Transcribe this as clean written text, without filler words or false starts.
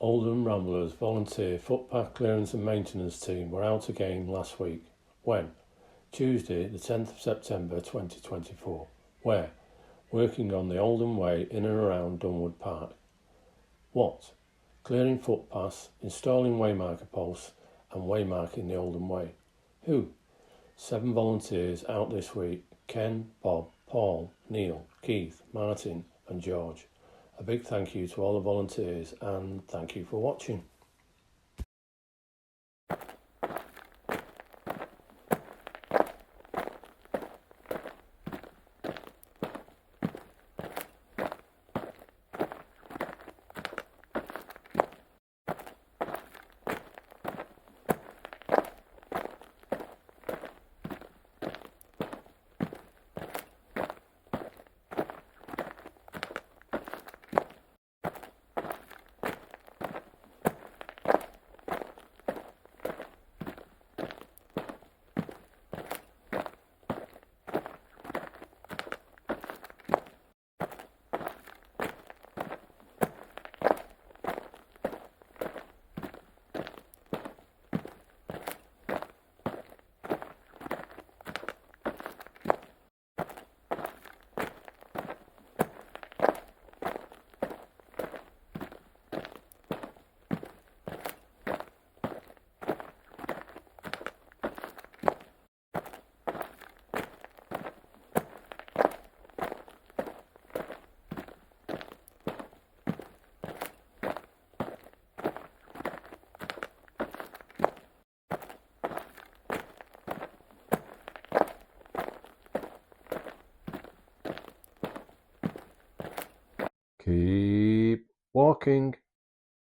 Oldham Ramblers volunteer footpath clearance and maintenance team were out again last week. When? Tuesday the 10th of September 2024. Where? Working on the Oldham Way in and around Dunwood Park. What? Clearing footpaths, installing waymarker posts and waymarking the Oldham Way. Who? 7 volunteers out this week: Ken, Bob, Paul, Neil, Keith, Martin and George. A big thank you to all the volunteers and thank you for watching. Keep walking.